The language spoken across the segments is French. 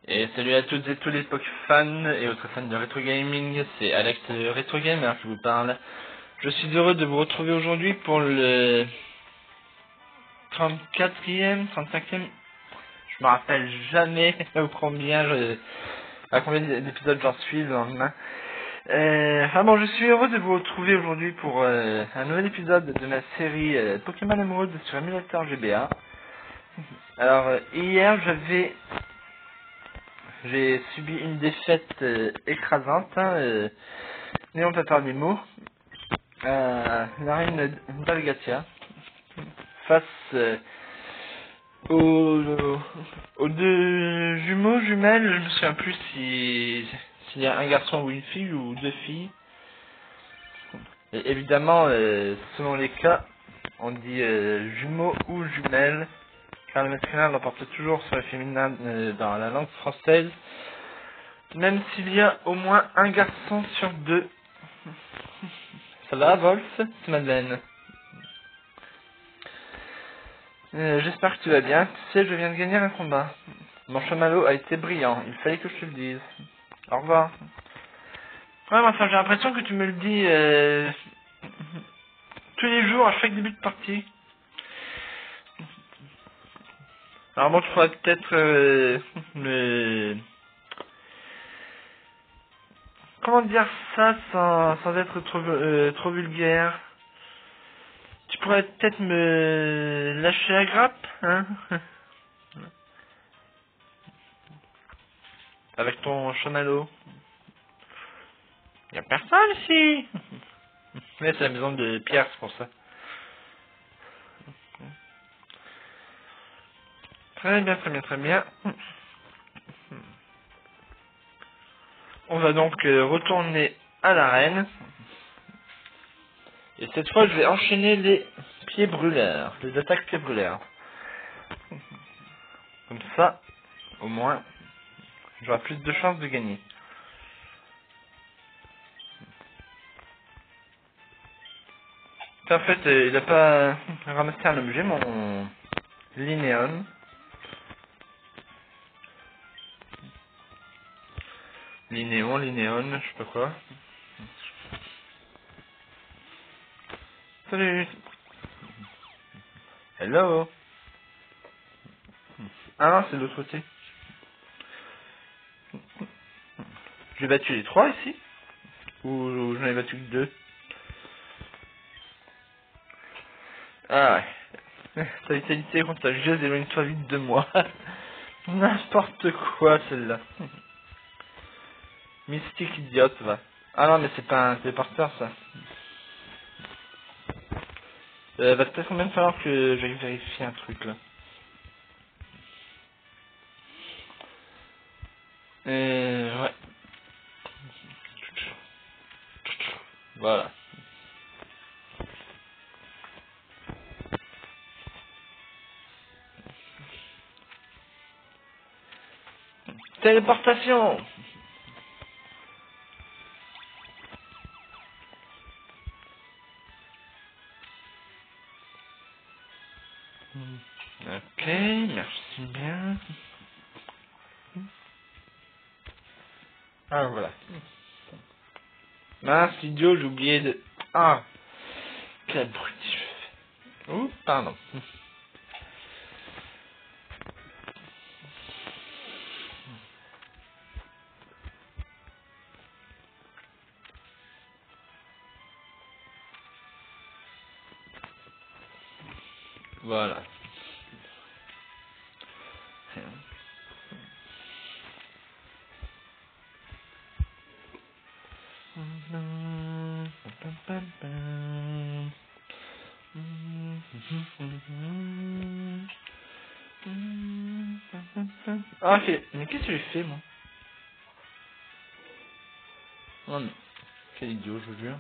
Et salut à toutes et tous les Pokéfans et autres fans de Retro Gaming, c'est Alex Retro Gamer qui vous parle. Je suis heureux de vous retrouver aujourd'hui pour le 34e, 35e, je me rappelle jamais à combien d'épisodes j'en suis le lendemain. Je suis heureux de vous retrouver aujourd'hui pour un nouvel épisode de ma série Pokémon Emerald sur émulateur GBA. Alors hier j'ai subi une défaite écrasante, n'ayant pas parlé des mots, l'arène d'Algatia, face aux deux jumelles, je me souviens plus s'il y a un garçon ou une fille ou deux filles. Et évidemment, selon les cas, on dit jumeaux ou jumelles, car le masculin l'emporte toujours sur le féminin dans la langue française, même s'il y a au moins un garçon sur deux. Ça va, Wolf? C'est Madeleine. J'espère que tu vas bien. Tu sais, je viens de gagner un combat. Mon chamallow a été brillant, il fallait que je te le dise. Au revoir. Ouais, mais enfin, j'ai l'impression que tu me le dis tous les jours, à chaque début de partie. Alors bon, tu pourrais peut-être me... Comment dire ça sans être trop vulgaire? Tu pourrais peut-être me lâcher la grappe, hein? Avec ton chamallow. Y a personne ici. Mais c'est la maison de Pierre, c'est pour ça. Très bien, très bien, très bien. On va donc retourner à l'arène. Et cette fois, je vais enchaîner les pieds brûleurs, les attaques pieds brûleurs. Comme ça, au moins, j'aurai plus de chances de gagner. En fait, il a pas ramassé un objet, mon Linéon. Linéon, je sais pas quoi. Salut. Hello. Ah non, c'est de l'autre côté. J'ai battu les 3 ici. Ou j'en ai battu que 2. Ah ouais. Ta vitalité contagieuse, éloigne-toi vite de moi. N'importe quoi celle-là. Mystique idiote, va. Ah non, mais c'est pas un téléporteur ça. Va peut-être même falloir que j'aille vérifier un truc là. Ouais. Voilà. Téléportation. Ok, merci bien. Ah voilà. Mince, idiot, j'ai oublié de... Ah, quel abruti je fais. Ouh, pardon. Voilà. Ah, mais qu'est-ce que j'ai fait, moi? Oh non. Quel idiot, je vous jure.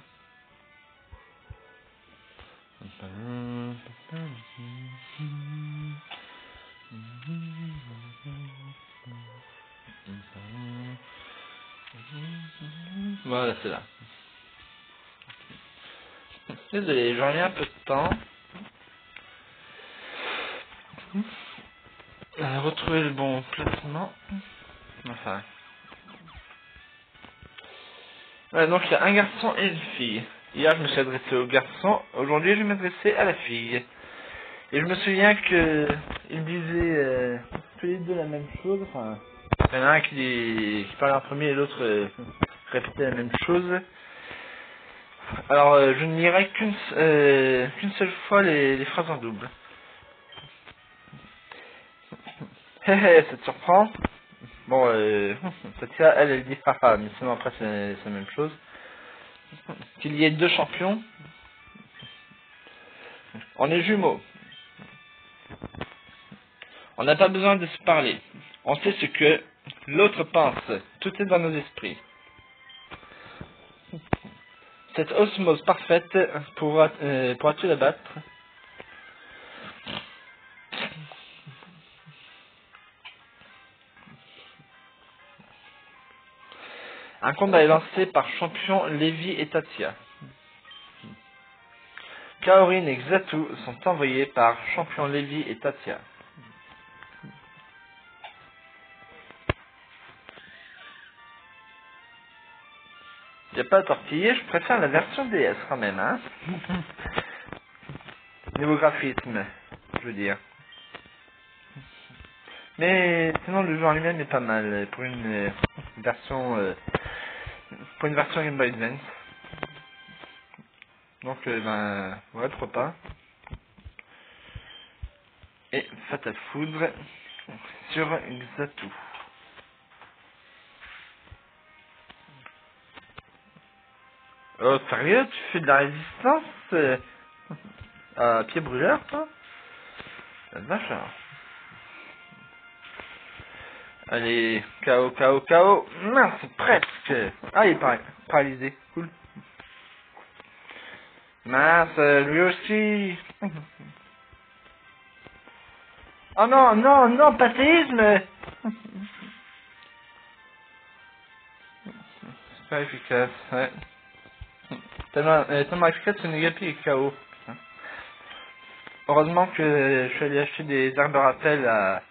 Voilà, c'est là. Désolé, j'en ai un peu de temps. Retrouver le bon placement. Enfin. Ouais, donc il y a un garçon et une fille. Hier, je me suis adressé au garçon. Aujourd'hui, je vais m'adresser à la fille. Et je me souviens que ils disaient tous les deux la même chose. Enfin, il y en a un qui parlait en premier et l'autre répétait la même chose. Alors, je ne lirai qu'une seule fois les phrases en double. Hé hé, ça te surprend? Bon, Tatia, elle dit haha, mais sinon après c'est la même chose. Qu'il y ait deux champions, on est jumeaux. On n'a pas besoin de se parler. On sait ce que l'autre pense. Tout est dans nos esprits. Cette osmose parfaite pourras-tu la battre? Un combat est lancé par champion Lévi et Tatia. Kaorin et Xatu sont envoyés par champion Lévi et Tatia. Y a pas à tortiller, je préfère la version DS quand même, hein. Niveau graphisme, je veux dire. Mais sinon le jeu en lui-même est pas mal pour une version Game Boy Advance. Donc ben ouais, pourquoi pas. Et Fatal Foudre sur Xatu. Oh sérieux, tu fais de la résistance à pied brûleur toi? La vache alors. Allez, KO, KO, KO. Mince, presque. Ah, il est paralysé. Cool. Mince, lui aussi. Oh non, non, non, pathéisme. C'est pas efficace, ouais. Tellement efficace que Negapi est KO. Putain. Heureusement que je suis allé acheter des armes de rappel à...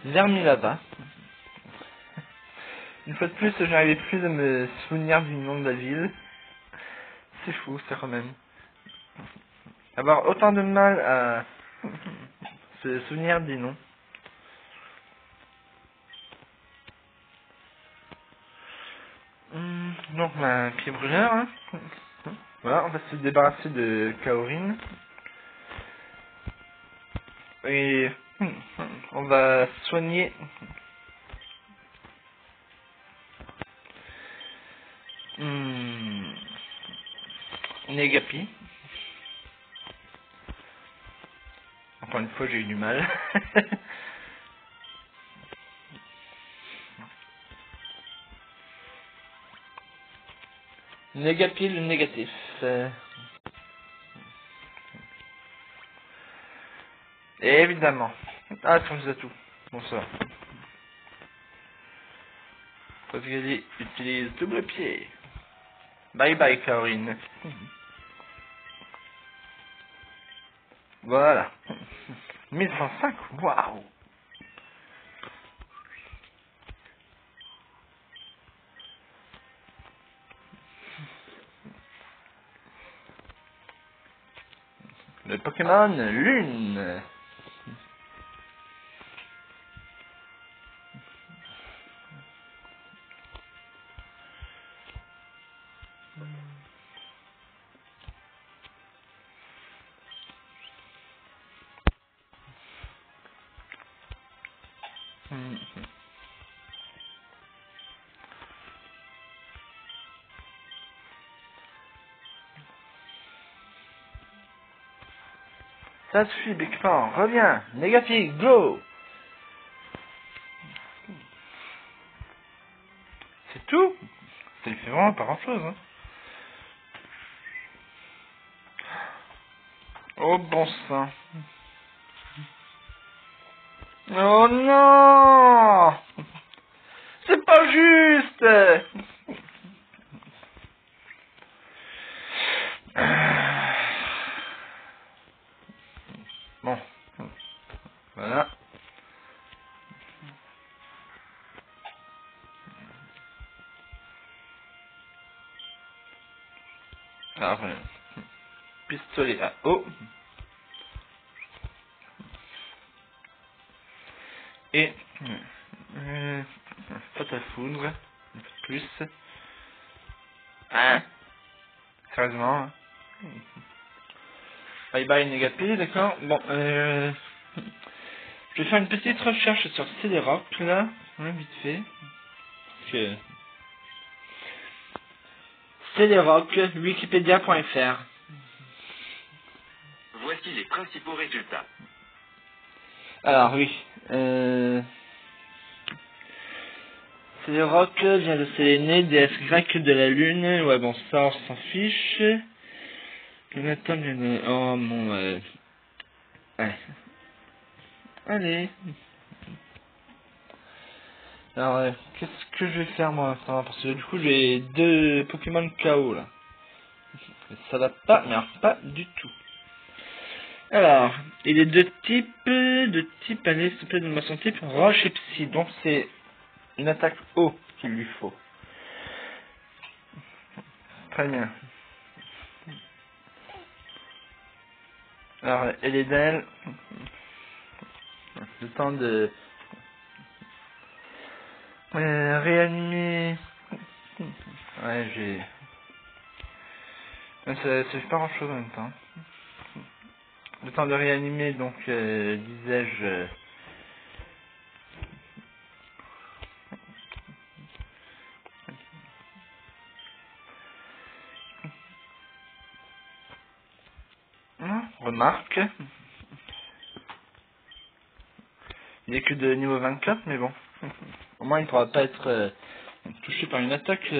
Zermilava. Une fois de plus, je n'arrivais plus à me souvenir du nom de la ville. C'est fou, ça quand même. Avoir autant de mal à se souvenir du nom. Donc, un pied brûleur, hein. Voilà, on va se débarrasser de Kaorin. Et on va soigner Negapi. Encore une fois, j'ai eu du mal. Negapi, le négatif. Et évidemment. Ah, ça nous a tout. Bonsoir. Sauvegarder, utilise double pied. Bye bye, Kaorin. Voilà. 1105, waouh. Le Pokémon Lune. Ça suffit, Big Fan, reviens. Négatif, go. C'est tout. Ça lui fait vraiment pas grand chose, hein. Oh bon sang. Oh non. C'est pas juste. Bon, Alors, pistolet à eau. Et pâte à foudre. Un peu plus. Hein? Sérieusement, hein? Bye bye Negapi, d'accord. Bon, je vais faire une petite recherche sur CD-Rock, là, vite fait. Parce que... CD-Rock, wikipedia.fr. Voici les principaux résultats. Alors, oui. CD-Rock vient de Séléné, déesse grecque de la lune. Ouais, bon, ça, on s'en fiche. Jonathan vient de... Oh, mon... Ouais. Allez. Alors, qu'est-ce que je vais faire moi maintenant? Parce que du coup, j'ai 2 Pokémon KO là. Ça va pas, mais alors pas du tout. Alors, il est de type, allez, s'il te plaît, donne-moi son type, Roche et Psy. Donc c'est une attaque eau qu'il lui faut. Très bien. Alors, elle est d'elle. Le temps de réanimer. Ouais, j'ai... Ça fait pas grand chose en même temps. Le temps de réanimer, donc, disais-je... remarque. Il n'est que de niveau 24, mais bon. Au moins, il ne pourra pas être touché par une attaque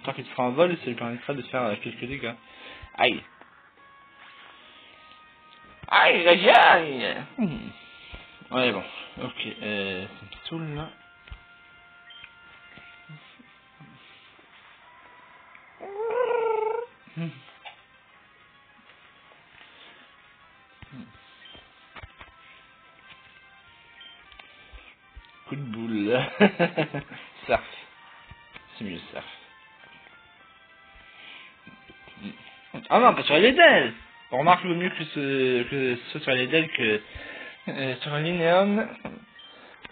tant qu'il sera en vol, et ça lui permettra de faire quelques dégâts. Aïe. Aïe, aïe, aïe. Ouais, bon. Ok, ça me saoule, là. Coup de boule. Surf. C'est mieux, surf. Ah non, pas sur les ailes. On remarque le mieux que ce soit les ailes que sur un linéum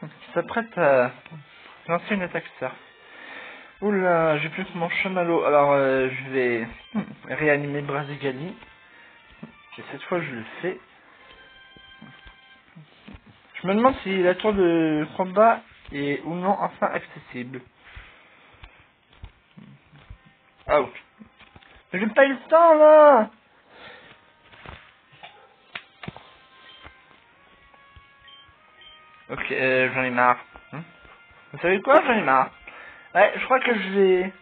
qui s'apprête à lancer une attaque surf. Oula, j'ai plus que mon chamallow. Alors, je vais réanimer Brazigali. Et cette fois, je le fais. Je me demande si la tour de combat est ou non enfin accessible. Out. Mais j'ai pas eu le temps, là. Ok, j'en ai marre. Vous savez quoi? J'en ai marre. Ouais, je crois que je vais...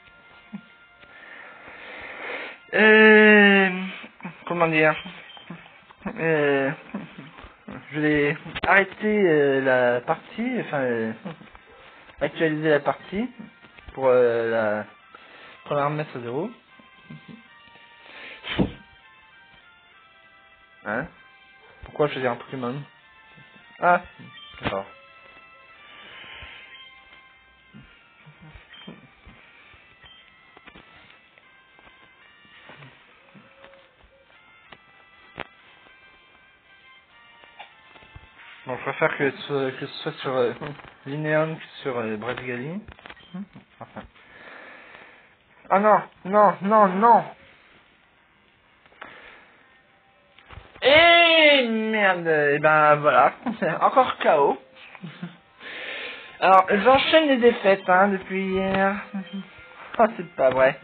comment dire? Je vais arrêter la partie, enfin, actualiser la partie pour la première remettre à 0. Hein? Pourquoi choisir un Pokémon? Ah, d'accord. Bon, je préfère que ce soit sur Linéon que sur Brazigali. Enfin. Ah non, non, non, non. Et merde, et ben voilà, encore KO. Alors, j'enchaîne les défaites, hein, depuis hier. Oh, c'est pas vrai.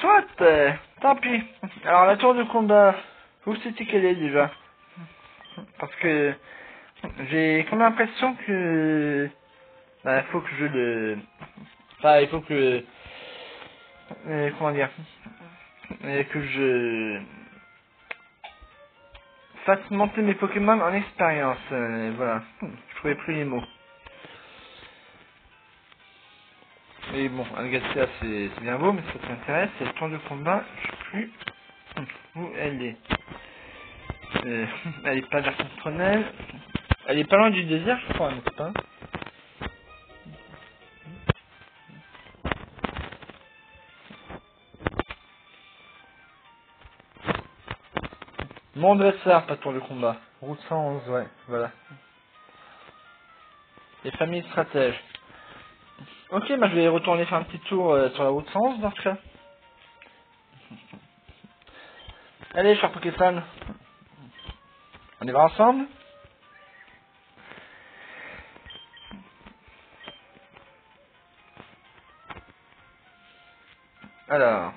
Soit, tant pis. Alors, la tour de combat, où c'était qu'elle est déjà? Parce que j'ai comme l'impression que... Bah, faut que je le... Enfin, il faut que... comment dire? Que je... fasse monter mes Pokémon en expérience. Voilà. Je trouvais plus les mots. Mais bon, Algacia c'est bien beau, mais ça t'intéresse, c'est le tour de combat, je sais plus où elle est. Elle est pas vers Contrenel. Elle est pas loin du désert, je crois, n'est-ce pas? Mon dresseur, pas tour de combat. Route 111, ouais, voilà. Les familles stratèges. Ok, bah je vais retourner faire un petit tour sur la route 111 dans ce cas. Allez, cher Pokéfan. On y va ensemble? Alors.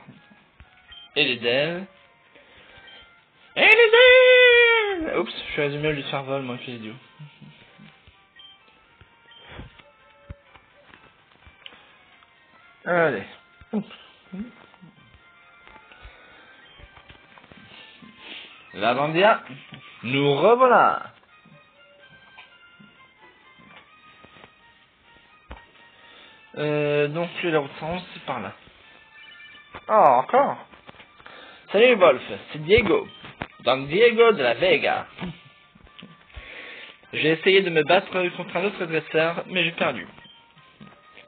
Et les Dells. Et les Dells! Oups, je suis résumé au lieu de faire vol, moi, je suis idiot. Allez. La Bandia. Nous revoilà. Donc la route 111, c'est par là. Ah, encore. Salut Wolf, c'est Diego. Donc Diego de la Vega. J'ai essayé de me battre contre un autre dresseur, mais j'ai perdu.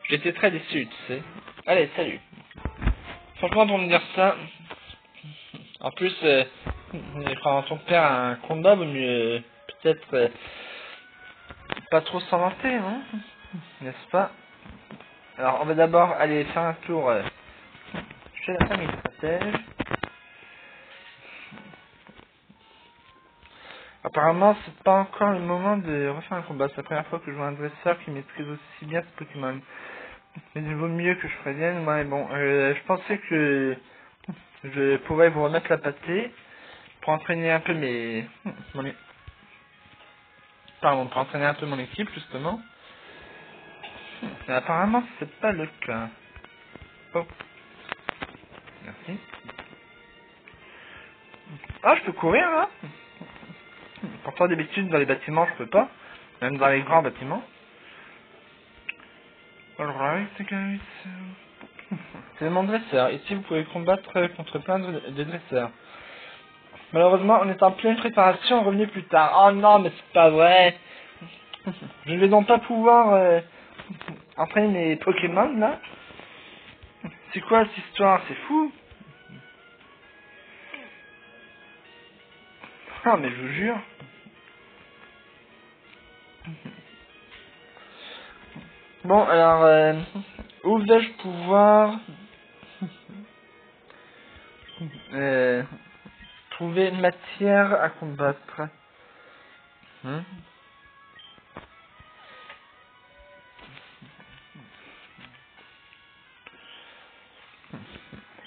J'étais très déçu, tu sais. Allez, salut. Franchement, pour me dire ça... En plus, quand on perd un combat, vaut mieux peut-être pas trop s'en vanter, hein, n'est-ce pas? Alors, on va d'abord aller faire un tour chez la famille stratège. Apparemment, c'est pas encore le moment de refaire un combat. C'est la première fois que je vois un dresseur qui maîtrise aussi bien ce Pokémon. Mais il vaut mieux que je prévienne. Ouais, bon, je pensais que je pourrais vous remettre la pâtée pour entraîner un peu pour entraîner un peu mon équipe, justement. Mais apparemment, c'est pas le cas. Oh, merci. Ah, je peux courir, là? Pourtant, d'habitude, dans les bâtiments, je peux pas. Même dans les grands bâtiments. Alright, guys. C'est mon dresseur. Ici, vous pouvez combattre contre plein de dresseurs. Malheureusement, on est en pleine préparation, revenez plus tard. Oh non, mais c'est pas vrai. Je ne vais donc pas pouvoir entraîner mes Pokémon, là. C'est quoi cette histoire? C'est fou. Ah, mais je vous jure. Bon, alors, où vais-je pouvoir trouver une matière à combattre?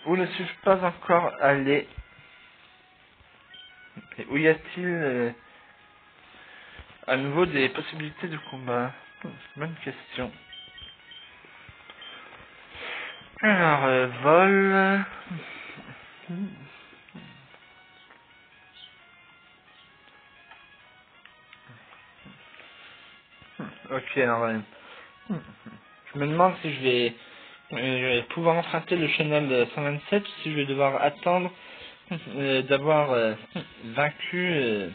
Où ne suis-je pas encore allé? Et où y a-t-il à nouveau des possibilités de combat? Bonne question. Alors, vol... Ok, alors... je me demande si je vais pouvoir emprunter le Channel 127 ou si je vais devoir attendre d'avoir vaincu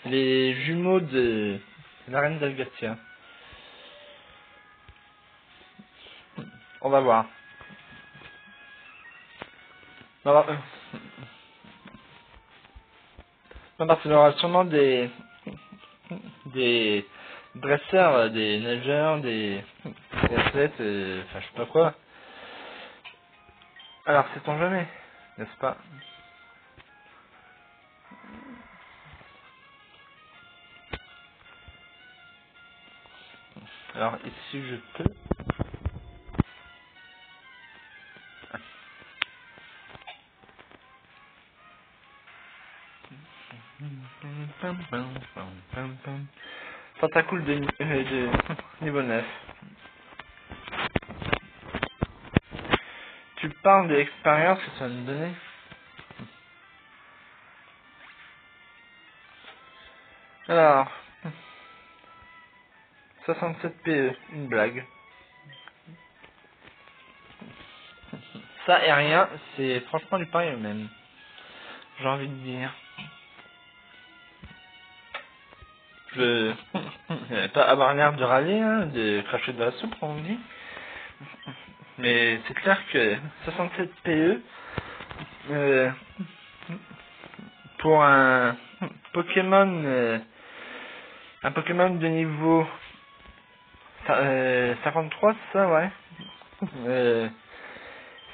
les jumeaux de la reine d'Algatia. On va voir. Alors, non, parce qu'il y aura sûrement des dresseurs, des nageurs, des athlètes, enfin je sais pas quoi. Alors, sait-on jamais, n'est-ce pas? Alors, ici je peux... Tentacoule de niveau 9. Tu parles de l'expérience que ça va me donner? Alors, 67 PE, une blague. Ça et rien, c'est franchement du pareil au même. J'ai envie de dire. Je vais pas avoir l'air de râler, hein, de cracher de la soupe, comme on dit. Mais c'est clair que 67 PE, pour un Pokémon de niveau 53, c'est ça, ouais.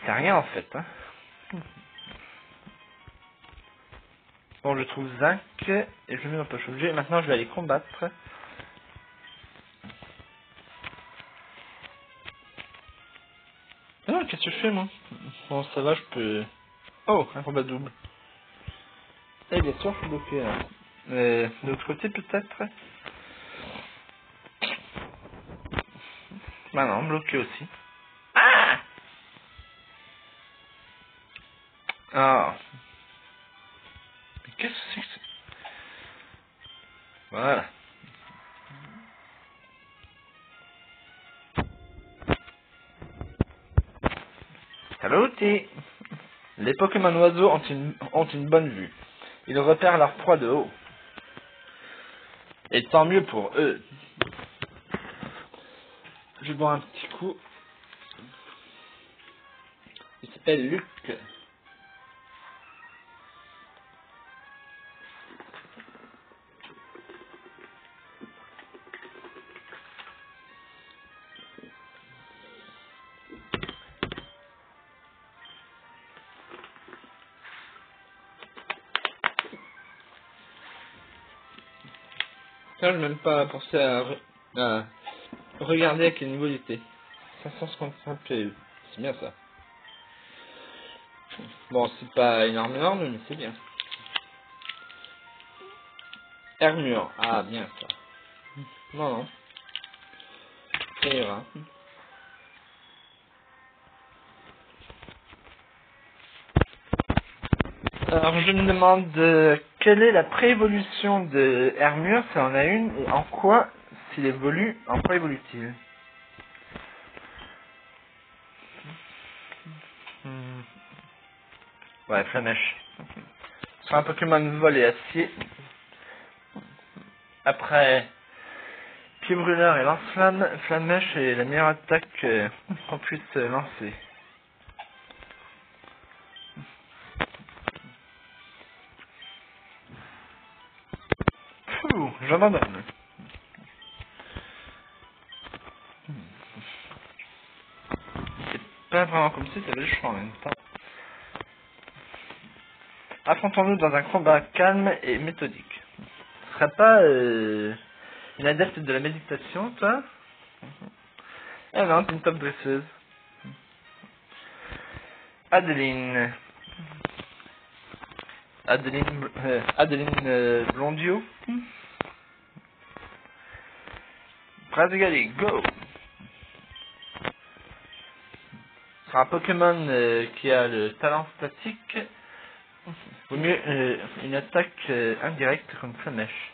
C'est rien en fait, hein. Bon, je trouve Zinc et je le mets dans poche objet. Maintenant, je vais aller combattre. Ah non, qu'est-ce que je fais, moi? Bon, ça va, je peux... Oh, un combat double. Eh bien sûr, je suis bloqué, là. De l'autre côté, peut-être? Bah non, bloqué aussi. Ah! Ah. Mais qu'est-ce que c'est que ça? Voilà. Saluti! Les Pokémon oiseaux ont une bonne vue. Ils repèrent leur proie de haut. Et tant mieux pour eux. Je bois un petit coup. Il s'appelle Luc. Tiens, je n'ai même pas pensé à regarder à quel niveau il était. 555 PE. C'est bien ça. Bon, c'est pas énorme, mais c'est bien. Armure. Ah, bien ça. Non, non. Ça ira. Alors, je me demande quelle est la préévolution de Armure, si on a une, et en quoi s'il évolue, en quoi évolue-t-il? Hmm. Ouais, Flamèche. Sur un Pokémon vol et acier. Après, Pied brûleur et lance-flamme, Flamèche est la meilleure attaque qu'on puisse lancer. Pouh, j'abandonne. C'est pas vraiment comme si t'avais le choix en même temps. Affrontons-nous dans un combat calme et méthodique. Tu serais pas une adepte de la méditation, toi? Eh non, t'es une top dresseuse. Adeline. Adeline Blondio. Brazgali, go! Sur un Pokémon qui a le talent statique, vaut mieux une attaque indirecte comme Flamèche.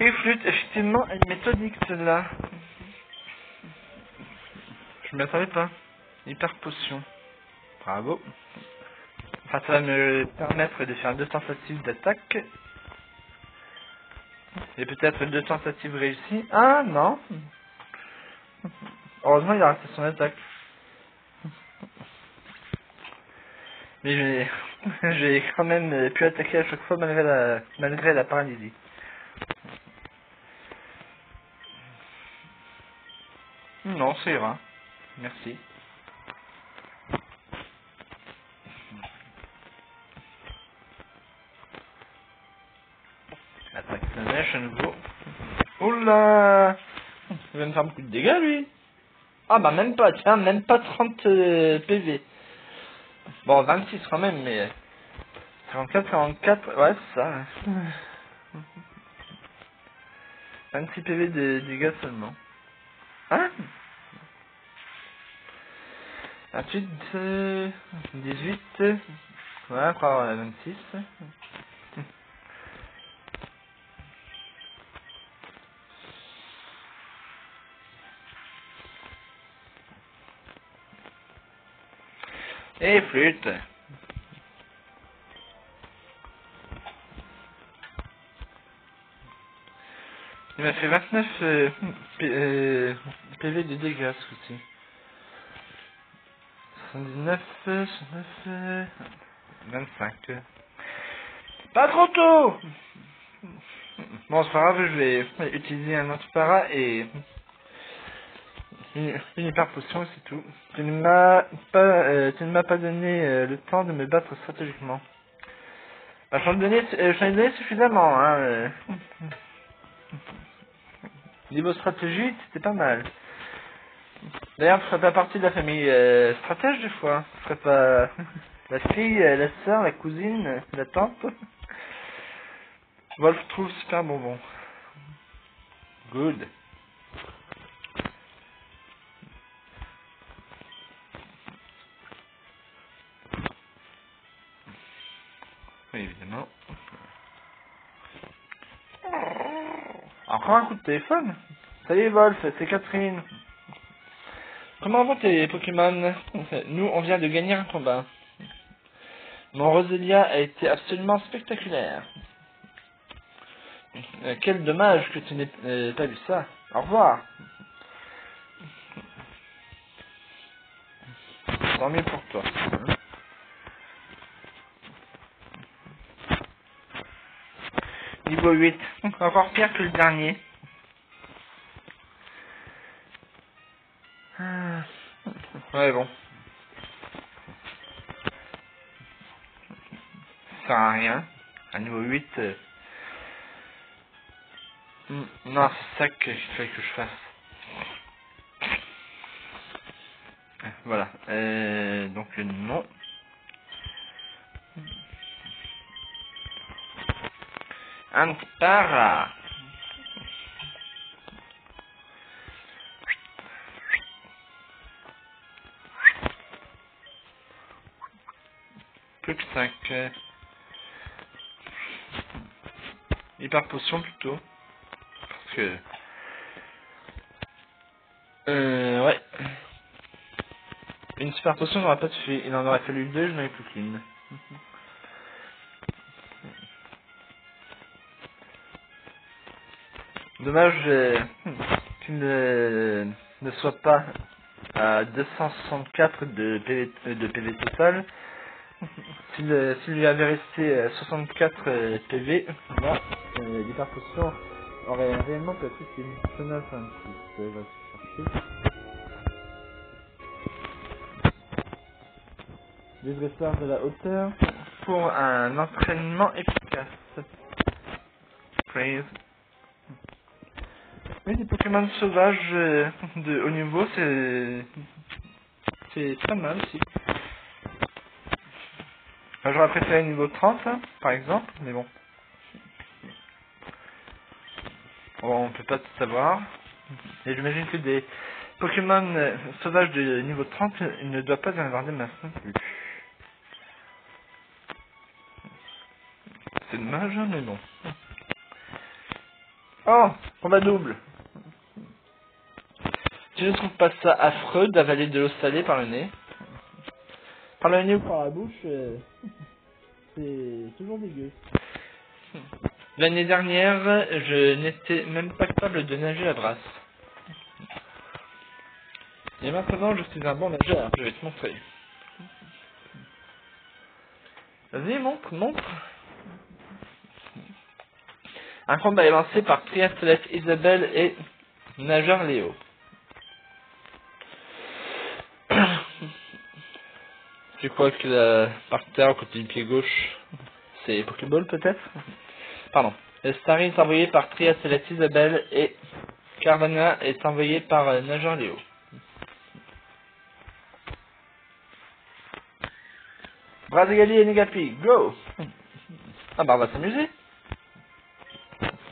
Et Flûte, effectivement, elle est méthodique celle-là. Je m'y attendais pas. Hyper potion. Bravo. Enfin, ça va me permettre de faire 2 tentatives d'attaque. Et peut-être 2 tentatives réussies. Ah non. Heureusement, il a raté son attaque. Mais j'ai quand même pu attaquer à chaque fois malgré la paralysie. Non, ça ira. Merci. Attaque Flamèche à nouveau. Oula! Il va me faire beaucoup de dégâts lui. Ah bah même pas, tiens, même pas 30 PV. Bon, 26 quand même, mais... 44, ouais, c'est ça. 26 PV de dégâts seulement. Hein? 28, 18... Ouais, encore 26. Et flûte. Il m'a fait 29 PV de dégâts ce coup-ci. 79, 69, 25. Pas trop tôt. Bon, c'est pas grave, je vais utiliser un anti-para et une hyper potion et c'est tout. Tu ne m'as pas donné le temps de me battre stratégiquement. Bah, j'en ai donné suffisamment, hein. Niveau stratégie, c'était pas mal. D'ailleurs, tu ferais pas partie de la famille stratège des fois. Tu ferais pas la fille, la sœur, la cousine, la tante. Wolf trouve super bonbon. Good. Oui, évidemment. Encore un coup de téléphone. Salut Wolf, c'est Catherine. Comment vont tes Pokémon? Nous, on vient de gagner un combat. Mon Roselia a été absolument spectaculaire. Quel dommage que tu n'aies pas vu ça. Au revoir. Tant mieux pour toi. Niveau 8. Encore pire que le dernier. Ouais, bon. Ça sert à rien. À niveau 8. Non, c'est ça qu'il fallait que je fasse. Voilà. Donc non. Antara. Plus que 5. Hyper potion plutôt. Parce que... ouais. Une super potion n'aurait pas suffi. Il en aurait fallu 2, je n'en avais plus qu'une. Dommage qu'il ne soit pas à 264 de PV total. S'il lui avait resté 64 PV, là, l'hyper potion aurait réellement pu être utile. Sonal 26, va se chercher. Des dresseurs de la hauteur pour un entraînement efficace. Praise. Oui, des Pokémon sauvages de haut niveau, c'est pas mal aussi. Enfin, j'aurais préféré niveau 30, hein, par exemple, mais bon. On peut pas tout savoir. Et j'imagine que des Pokémon sauvages de niveau 30, il ne doit pas y en avoir des masses non plus. C'est dommage, hein, mais bon. Oh, combat double. Tu ne trouves pas ça affreux d'avaler de l'eau salée par le nez? Par le nez ou par la bouche, c'est toujours dégueu. L'année dernière, je n'étais même pas capable de nager à brasse. Et maintenant, je suis un bon nageur. Je vais te montrer. Vas-y, montre. Un combat est lancé par triathlète Isabelle et nageur Léo. Tu crois que la parterre, côté du pied gauche, c'est Pokéball peut-être? Pardon. Le Starry est envoyé par triathlète Isabelle et Carvana est envoyé par nageur Léo. Brazigali et Negapi, go! Ah bah on va s'amuser,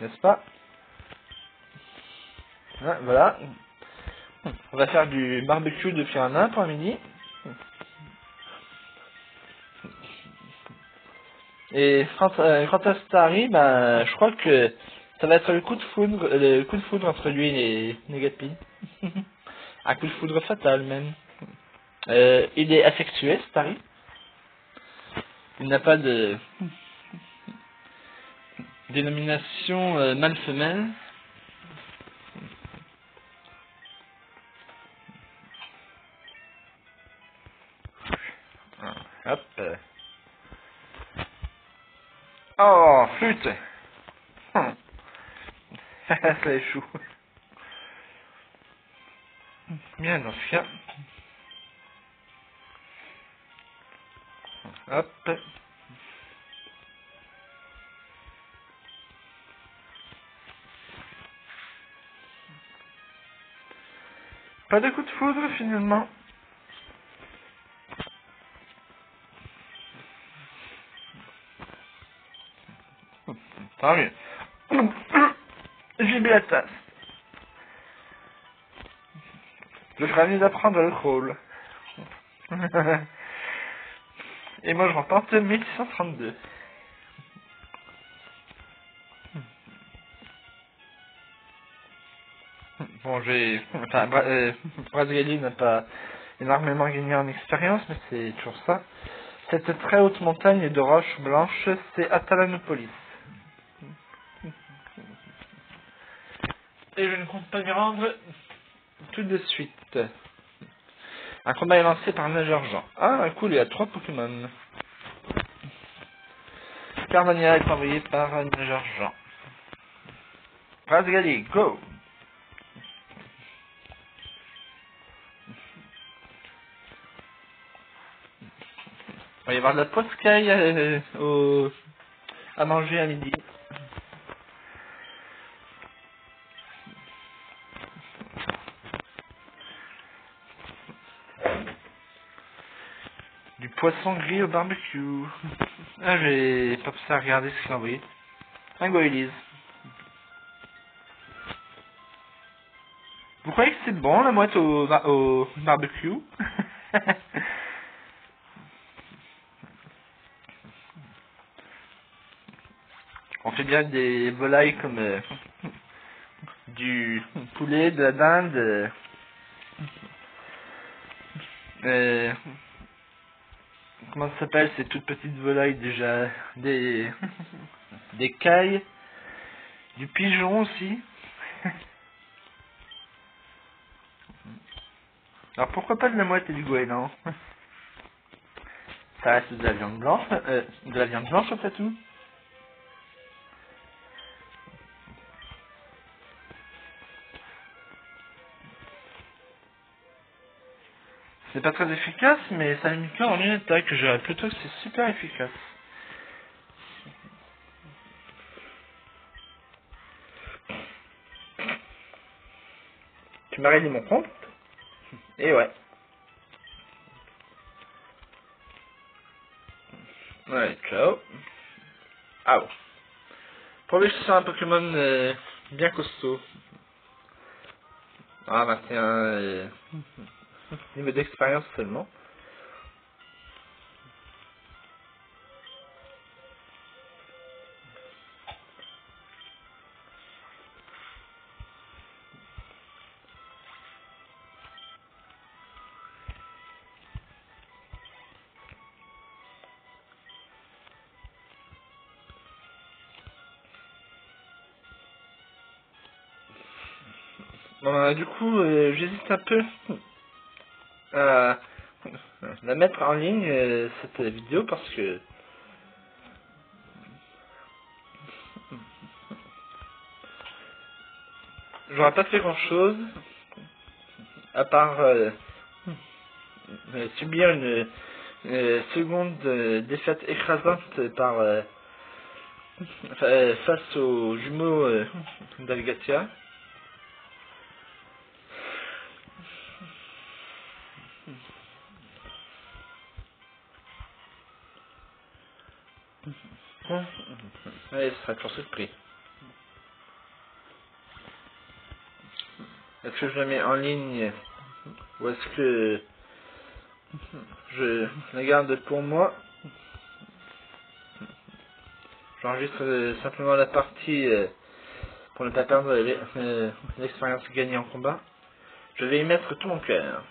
n'est-ce pas? Ah, voilà. On va faire du barbecue de piranha pour midi. Et quant à Starry, bah, je crois que ça va être le coup de foudre entre lui et Negapi. Un coup de foudre fatal même. Il est affectué, Starry. Il n'a pas de dénomination mâle-femelle. Hop. Oh, Flûte. Ça échoue. Bien, dans ce cas. Hop. Pas de coup de foudre finalement. Tant mieux. J'ai bu la tasse. Je serais venu d'apprendre le crawl. Et moi je remporte 1632. Bon, enfin, Brasigali n'a pas énormément gagné en expérience, mais c'est toujours ça. Cette très haute montagne de roches blanches, c'est Atalanopolis. Et je ne compte pas m'y rendre tout de suite. Un combat est lancé par Nageur Jean. Ah, cool, il y a 3 Pokémon. Carmania est envoyé par Nageur Jean. Brasigali, go! Il va y avoir de la poiscaille à manger à midi. Du poisson gris au barbecue. Ah, j'ai pas pensé à regarder ce qu'il a envoyé. Un Goélise. Vous croyez que c'est bon la mouette au barbecue? On fait bien des volailles comme du poulet, de la dinde, comment ça s'appelle ces toutes petites volailles déjà, des cailles, du pigeon aussi. Alors pourquoi pas de la mouette et du goéland? Ça reste de la viande blanche, après tout. C'est pas très efficace, mais ça a une cœur en une attaque. Je dirais plutôt que c'est super efficace. Tu m'as réglé mon compte? Et ouais. Ouais, ciao. Ah bon. Probablement que ce soit un Pokémon bien costaud. Ah, 21 niveau d'expérience seulement. Bon, du coup, j'hésite un peu à la mettre en ligne, cette vidéo, parce que j'aurais pas fait grand chose, à part subir une seconde défaite écrasante face aux jumeaux d'Algatia. Ouais, ce sera toujours surpris. Est-ce que je la mets en ligne ou est-ce que je la garde pour moi? J'enregistre simplement la partie pour ne pas perdre l'expérience gagnée en combat. Je vais y mettre tout mon cœur.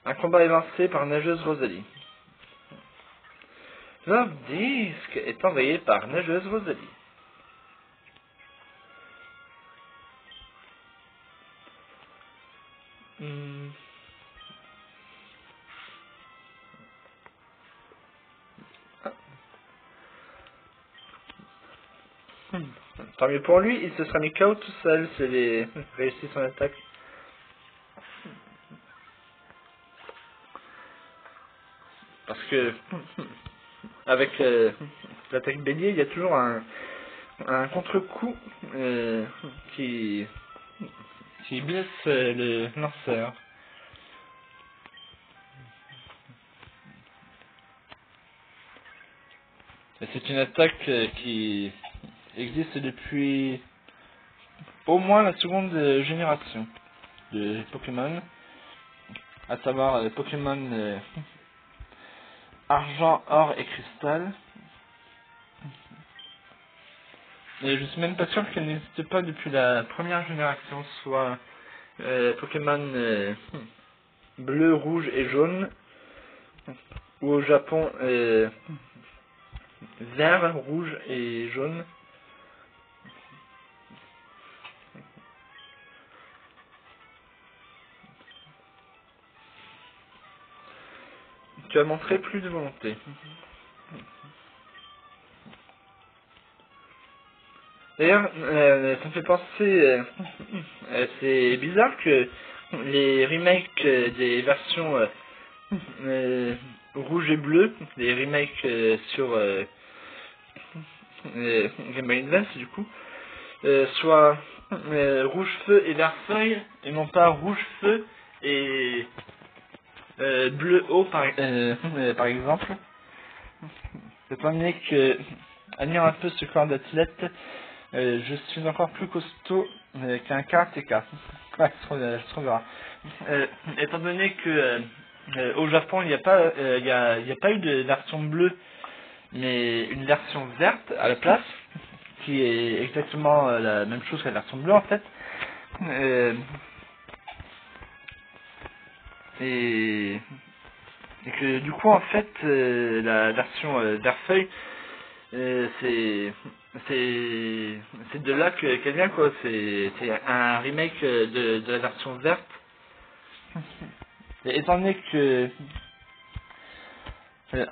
Un combat est lancé par Nageuse Rosalie. Love Disc est envoyé par Nageuse Rosalie. tant mieux pour lui, il se sera mis KO tout seul s'il avait réussi son attaque. Parce que avec l'attaque bélier, il y a toujours un contre-coup qui blesse le lanceur. Et c'est une attaque qui existe depuis au moins la seconde génération de Pokémon, à savoir Pokémon Argent, Or et Cristal. Et je suis même pas sûr qu'elle n'existe pas depuis la première génération, soit Pokémon Bleu, Rouge et Jaune, ou au Japon Vert, Rouge et Jaune. Tu as montré plus de volonté. D'ailleurs, ça me fait penser, c'est bizarre que les remakes des versions rouge et bleu, les remakes sur Game Boy Advance du coup, soient rouge feu et vert feuille, et non pas rouge feu et bleu eau par exemple. Étant donné que, admirant un peu ce corps d'athlète, je suis encore plus costaud qu'un karatéka. Ouais, ce qu'on verra. Étant donné que au Japon il n'y a pas il y a pas eu de version bleue, mais une version verte à la place, qui est exactement la même chose que la version bleue en fait. Et que du coup en fait la version vert feuille c'est de là qu'elle vient quoi, c'est un remake de la version verte. Et étant donné que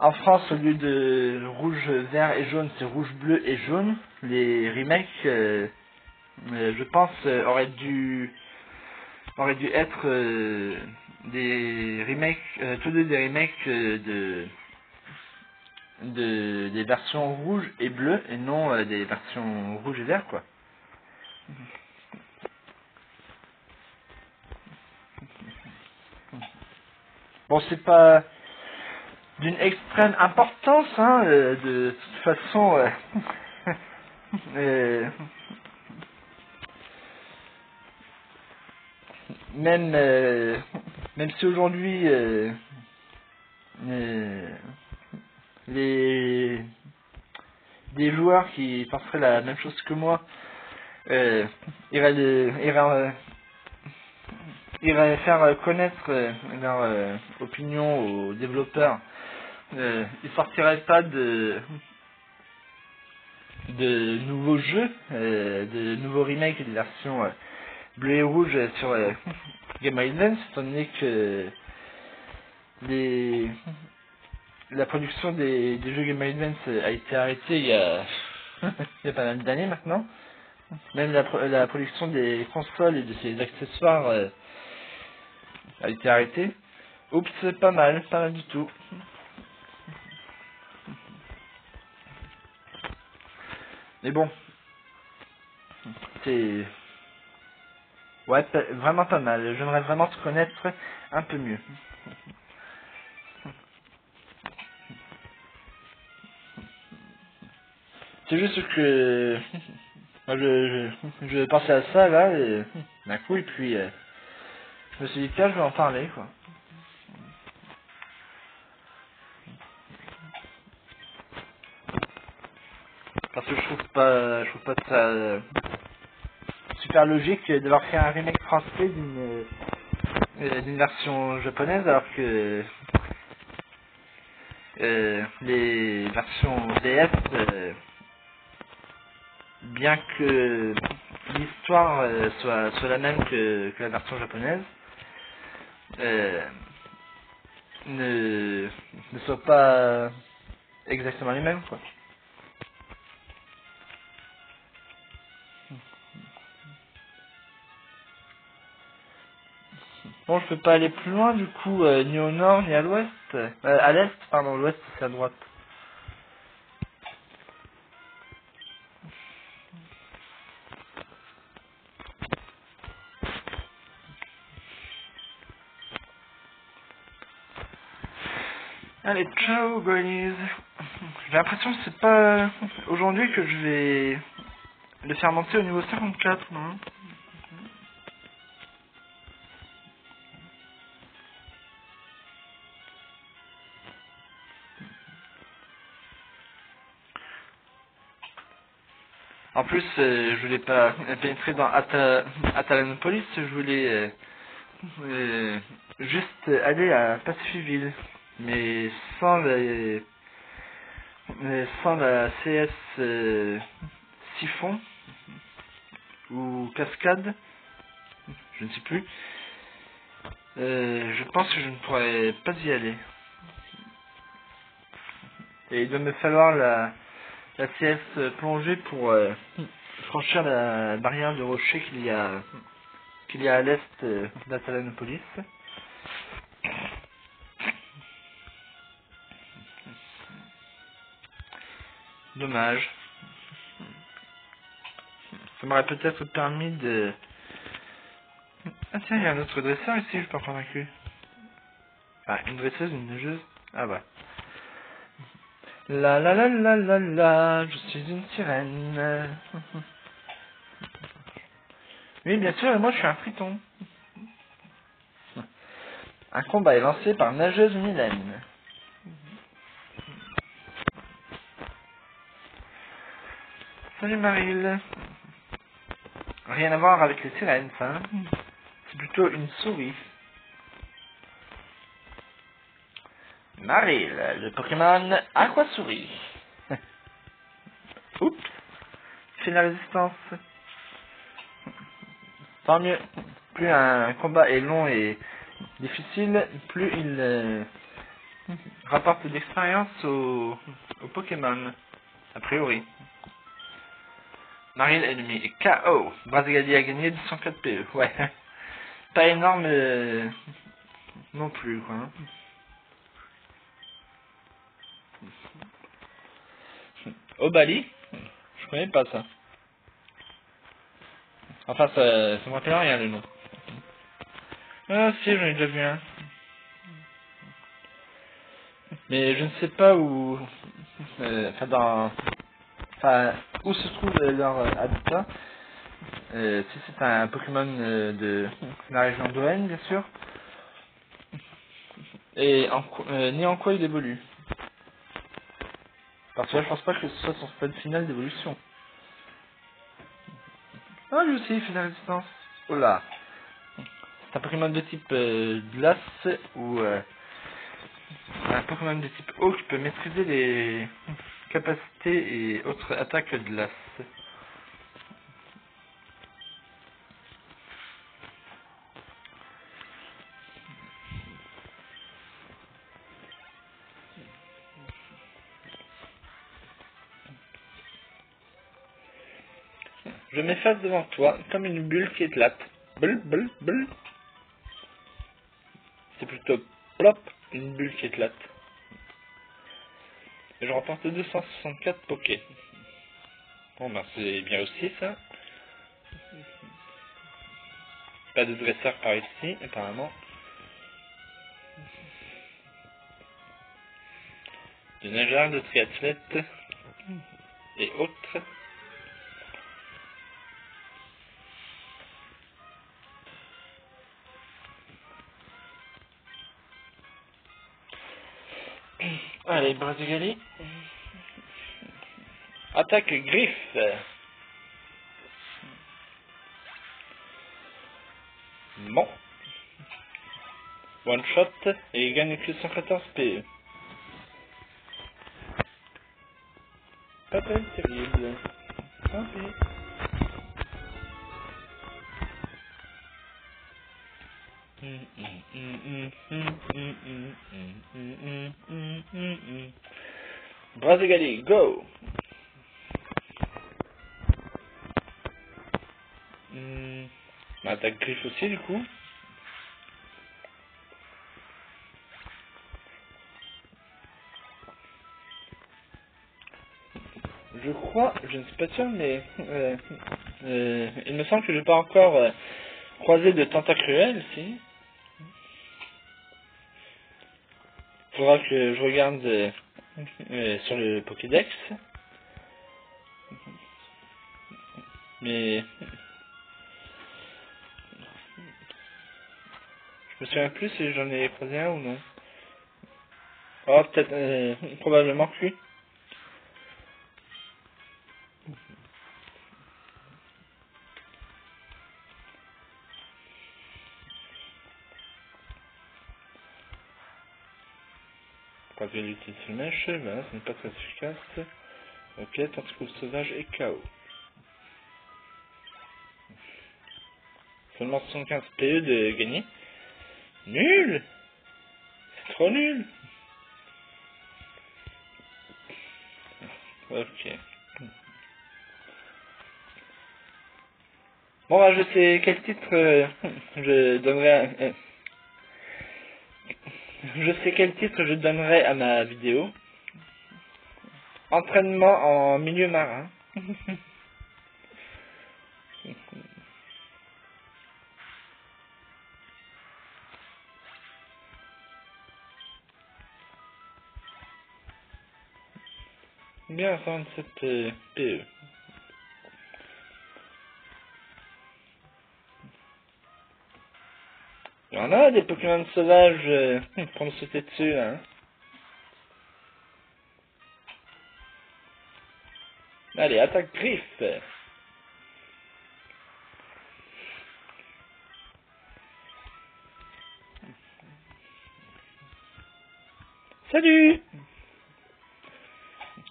en France au lieu de rouge, vert et jaune c'est rouge, bleu et jaune, les remakes je pense auraient dû être des remakes, tous deux des remakes des versions rouge et bleu et non des versions rouge et vert quoi. Bon, c'est pas d'une extrême importance hein, de toute façon même si aujourd'hui des joueurs qui penseraient la même chose que moi iraient faire connaître leur opinion aux développeurs, ils sortiraient pas de nouveaux jeux, de nouveaux remakes et des versions bleu et rouge sur Game Boy Advance, étant donné que la production des jeux Game Boy Advance a été arrêtée il y a il y a pas mal d'années maintenant. Même la production des consoles et de ses accessoires a été arrêtée. Oups, c'est pas mal du tout. Mais bon, c'est ouais, vraiment pas mal. J'aimerais vraiment te connaître un peu mieux. C'est juste que moi, je pensais à ça là et d'un coup et puis je me suis dit tiens je vais en parler quoi. Parce que je trouve pas ça super logique de leur faire un remake français d'une version japonaise alors que les versions DS bien que l'histoire soit la même que la version japonaise ne soient pas exactement les mêmes quoi. Bon, je peux pas aller plus loin du coup, ni au nord ni à l'ouest. À l'est, pardon, l'ouest c'est à droite. Allez, ciao guys. J'ai l'impression que c'est pas aujourd'hui que je vais le faire monter au niveau 54, non? En plus, je voulais pas pénétrer dans Atalanopolis, je voulais juste aller à Pacifiville, mais sans la CS Siphon ou Cascade, je ne sais plus. Je pense que je ne pourrais pas y aller. Et il doit me falloir la CS plongée pour franchir la barrière de rocher qu'il y a à l'est d'Atalanopolis. Dommage. Ça m'aurait peut-être permis de... Ah tiens, il y a un autre dresseur ici, je suis pas convaincu. Ah, une dresseuse, une nageuse. Ah bah. La la la la la la, je suis une sirène. Oui, bien sûr, et moi je suis un friton. Un combat est lancé par nageuse Mylène. Salut Maryl. Rien à voir avec les sirènes, ça. Hein. C'est plutôt une souris. Maryl, le Pokémon Aquasouris. Oups, fait la résistance. Tant mieux. Plus un combat est long et difficile, plus il rapporte d'expérience au Pokémon. A priori. Maryl ennemi est KO. Brazigali a gagné 204 PE. Ouais. Pas énorme non plus, quoi. Hein. Obali? Je connais pas ça. Enfin, ça me rappelle rien le nom. Ah si, j'en ai déjà vu un. Mais je ne sais pas où... où se trouve leur habitat. Si c'est un Pokémon de la région d'Owen, bien sûr. Et ni en quoi il évolue. Parce que là, je pense pas que ce soit son stade final d'évolution. Ah, lui aussi, il fait la résistance. Oh là. C'est un Pokémon de type glace ou un Pokémon de type eau qui peut maîtriser les capacités et autres attaques glace. Je m'efface devant toi comme une bulle qui éclate. Bulle, bulle, bulle. C'est plutôt plop, une bulle qui éclate. Et je remporte 264 Poké. Bon ben c'est bien aussi ça. Pas de dresseur par ici, apparemment. De nageurs, de triathlètes et autres. Allez, Brazigali. Attaque griffe. Bon. One shot et il gagne que 114 PE. Pas terrible. Tant pis. Brazigali, go. Attaque griffe aussi du coup. je ne suis pas sûr, mais il me semble que je n'ai pas encore croisé de Tentacruel, si. Faudra que je regarde sur le Pokédex. Mais je me souviens plus si j'en ai croisé un ou non. Oh, peut-être, probablement que oui. Pas que l'utilité de mèche, ben, ce n'est pas très efficace. Ok, tentacule sauvage et KO. Seulement 75 PE de gagner. Nul! C'est trop nul! Ok. Bon, bah, je sais quel titre je donnerai je sais quel titre je donnerai à ma vidéo. Entraînement en milieu marin. Bien 47 PE. Il y en a des Pokémon sauvages pour me sauter dessus, hein. Allez, attaque griffe. Salut!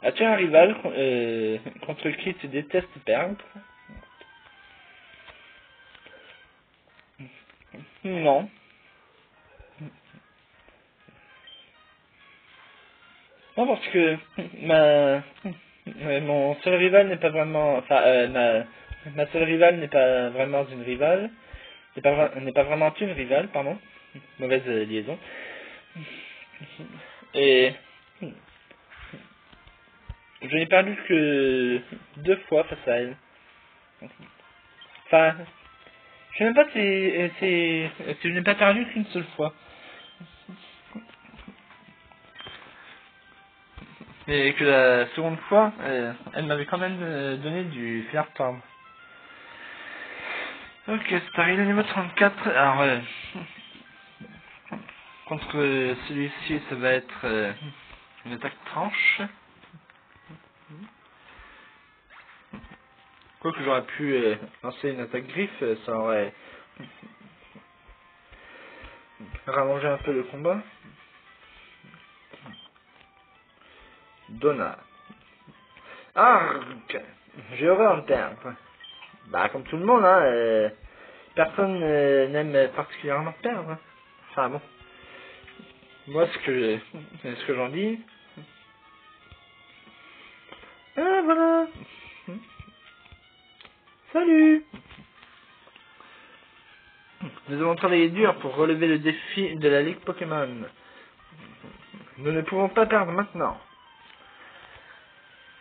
As-tu un rival contre qui tu détestes perdre? Non. Non, parce que mon seul rival n'est pas vraiment... Enfin, ma seule rivale n'est pas vraiment une rivale. N'est pas vraiment une rivale, pardon. Mauvaise liaison. Et je n'ai perdu que 2 fois face à elle. Enfin, je sais même pas si je n'ai pas perdu qu'une seule fois. Et que la seconde fois, elle m'avait quand même donné du fer tendre. Ok, c'est arrivé niveau 34. Alors, contre celui-ci, ça va être une attaque tranche. Quoique j'aurais pu lancer une attaque griffe, ça aurait rallongé un peu le combat. Donna. Arc! J'ai horreur de perdre. Bah, comme tout le monde, hein, personne n'aime particulièrement perdre. Enfin bon. Moi, ce que j'en dis. Ah, voilà! Salut! Nous avons travaillé dur pour relever le défi de la Ligue Pokémon. Nous ne pouvons pas perdre maintenant.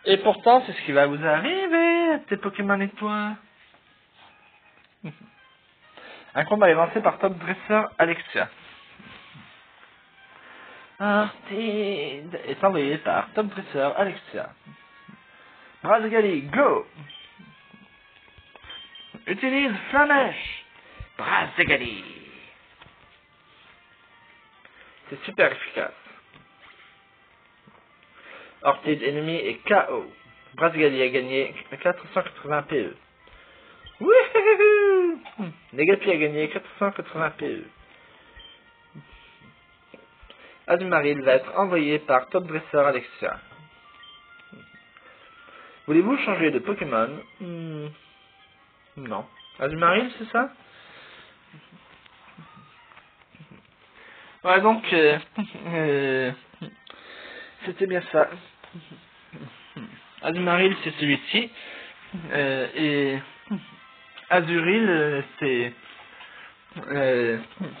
Et pourtant, c'est ce qui va vous arriver, tes Pokémon et toi. Un combat est lancé par Top Dresser Alexia. Artide est envoyé par Top Dresser Alexia. Brazgali, go! Utilise Flamèche. Brazgali. C'est super efficace. Ortide ennemi est KO. Brazgali a gagné 480 PE. Wouhou! Negapi a gagné 480 PE. Azumarill va être envoyé par Top Dresser Alexia. Voulez-vous changer de Pokémon? Non. Azumarill, c'est ça? Ouais, donc, c'était bien ça. Azumarill, c'est celui-ci. Et Azurill, c'est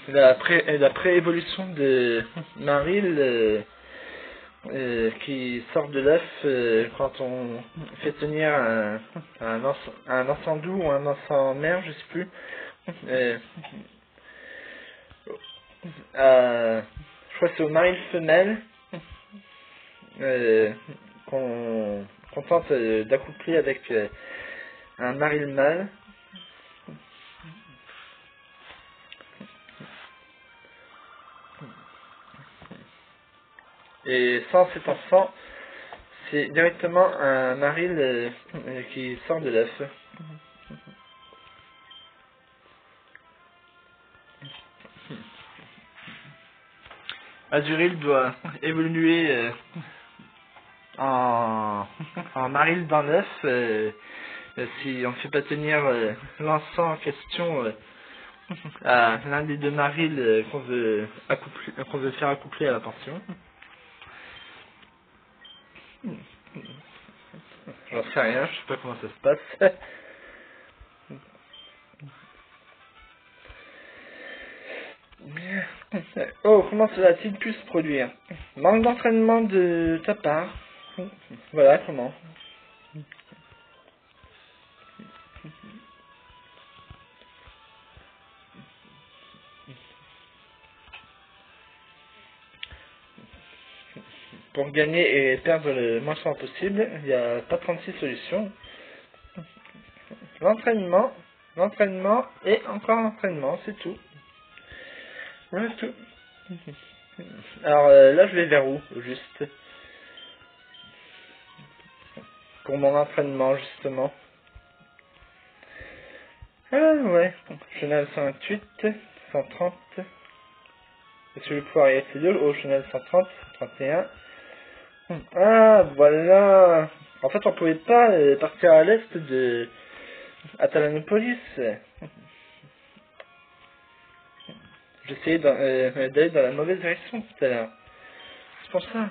la pré-évolution de Marill qui sort de l'œuf quand on fait tenir un encens doux ou un encens mère, je sais plus. Je crois que c'est au mari femelle qu'on tente d'accoupler avec un mari mâle. Et sans cet enfant, c'est directement un maril qui sort de l'œuf. Azuril doit évoluer en maril dans l'œuf si on ne fait pas tenir l'encens en question à l'un des deux marils qu'on veut faire accoupler à la pension. J'en sais rien, je sais pas comment ça se passe. Oh, comment cela a-t-il pu se produire? Manque d'entraînement de ta part. Voilà comment. Pour gagner et perdre le moins souvent possible, il n'y a pas 36 solutions. L'entraînement et encore l'entraînement, c'est tout. Voilà tout. Alors là, je vais vers où, juste? Pour mon entraînement, justement. Ah ouais, Chenal 128, 130. Est-ce que je vais pouvoir y accéder au Chenal 130, 131? Ah, voilà. En fait, on pouvait pas partir à l'est de Atalanopolis. J'essayais d'aller dans la mauvaise direction tout à l'heure. C'est pour ça.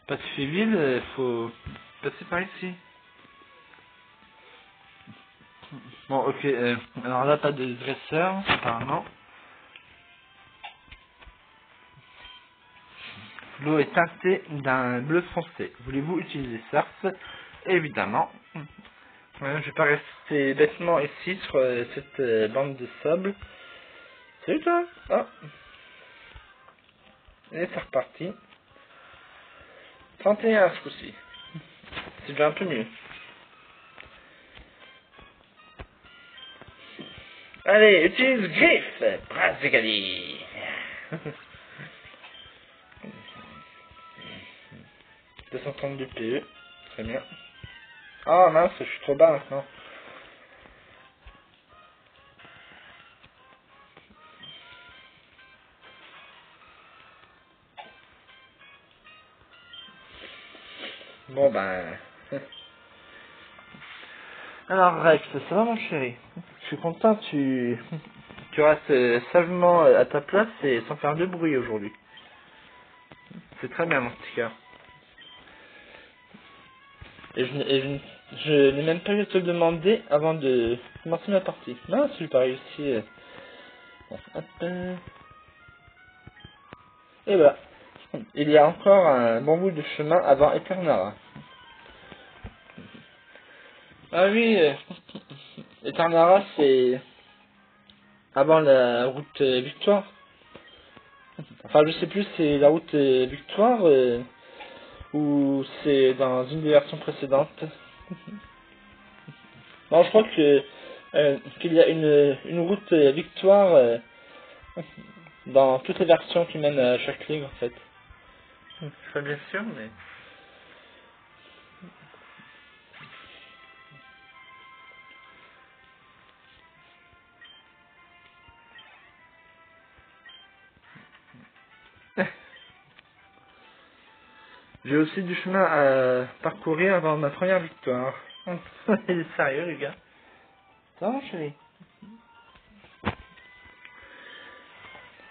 Paciféville, faut passer par ici. Bon, ok. Alors là, pas de dresseur, apparemment. L'eau est teintée d'un bleu foncé. Voulez-vous utiliser surf? Évidemment. Je vais pas rester bêtement ici sur cette bande de sable. Salut toi. Ah. Et c'est reparti. 31 ce coup-ci. C'est déjà un peu mieux. Allez, utilise griffe. Brasse Gali. 232 PE. Très bien. Ah mince, je suis trop bas maintenant. Bon ben... Alors Rex, ça va mon chéri? Je suis content, tu restes sagement à ta place et sans faire de bruit aujourd'hui. C'est très bien mon petit cœur. Et je n'ai même pas eu à te le demander avant de commencer ma partie. Non, je pas réussi. Bon, hop. Et voilà. Il y a encore un bon bout de chemin avant Eternara. Ah oui, Eternara c'est avant la route Victoire. Enfin je sais plus, c'est la route Victoire ou c'est dans une des versions précédentes. Non, je crois que qu'il y a une route Victoire dans toutes les versions qui mènent à chaque ligne en fait. Je suis pas bien sûr, mais... J'ai aussi du chemin à parcourir avant ma première victoire. Il est sérieux, les gars. Ça va, chérie?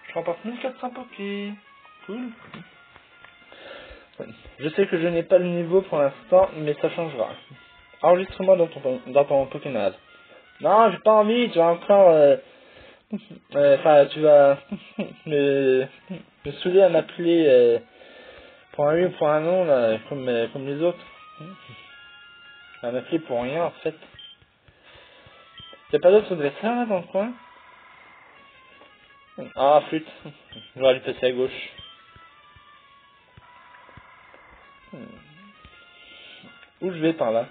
Je remporte 1400 pokés. Cool. Je sais que je n'ai pas le niveau pour l'instant, mais ça changera. Enregistre-moi dans ton Pokémon. Non, j'ai pas envie, tu vas encore Enfin, tu vas me saouler à m'appeler pour un oui ou pour un non, là, comme les autres. À m'appeler pour rien, en fait. Y'a pas d'autres dresseurs, là, dans le coin? Ah, flûte. Je vais aller passer à gauche. Où je vais par là?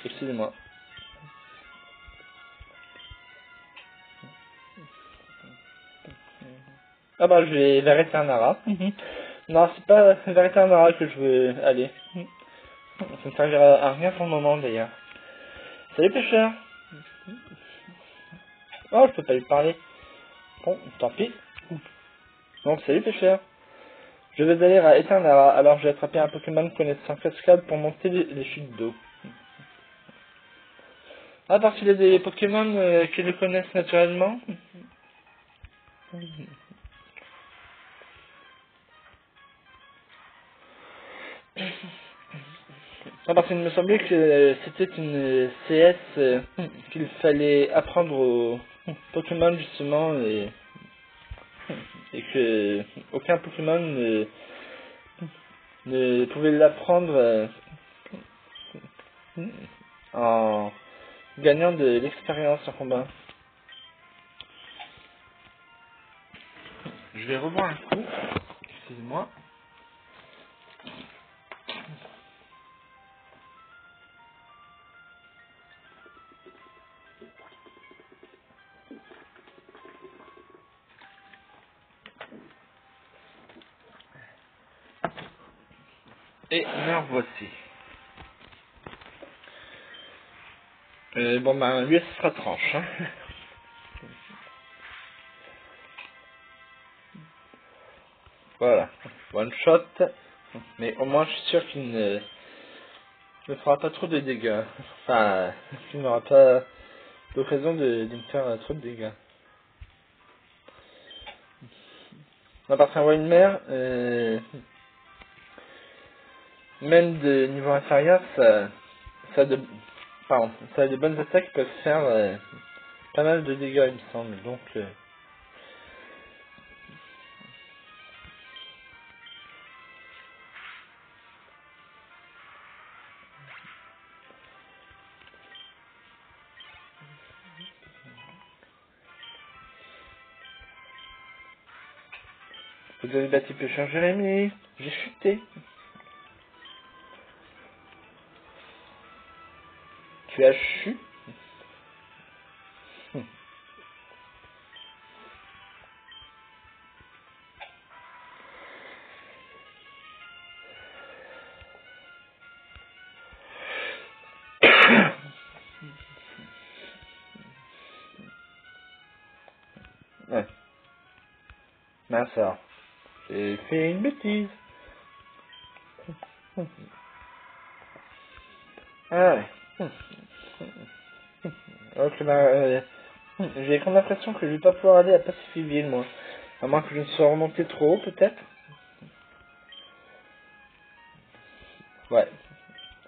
Excusez-moi. Ah bah, je vais vers Eternara. Non, c'est pas vers Eternara que je veux aller. Ça ne servira à rien pour le moment, d'ailleurs. Salut, pêcheur. Oh, je peux pas lui parler. Bon, tant pis. Donc, salut, pêcheur. Je vais aller à Eternara, alors je vais attraper un Pokémon connaissant cascade pour monter les chutes d'eau. Ah, parce qu'il y a des Pokémon qui le connaissent naturellement. Ah, parce qu'il me semblait que c'était une CS qu'il fallait apprendre aux Pokémon justement et que aucun Pokémon ne pouvait l'apprendre en gagnant de l'expérience en combat. Je vais revoir un coup. Excusez-moi. Et me revoici. Bon bah lui ce sera tranche. Hein. Voilà. One shot. Mais au moins je suis sûr qu'il ne fera pas trop de dégâts. Enfin, qu'il n'aura pas l'occasion de me faire trop de dégâts. Non, parce qu'un Wildmare, même de niveau inférieur, ça a de bonnes attaques qui peuvent faire pas mal de dégâts il me semble. Donc vous avez battu pêcheur Jérémy. J'ai chuté. Tu as chu. Ouais. Mince alors. J'ai fait une bêtise. Ah ouais. Ok, bah, j'ai comme l'impression que je vais pas pouvoir aller à Pacifiville, moi. À moins que je ne sois remonté trop haut, peut-être. Ouais,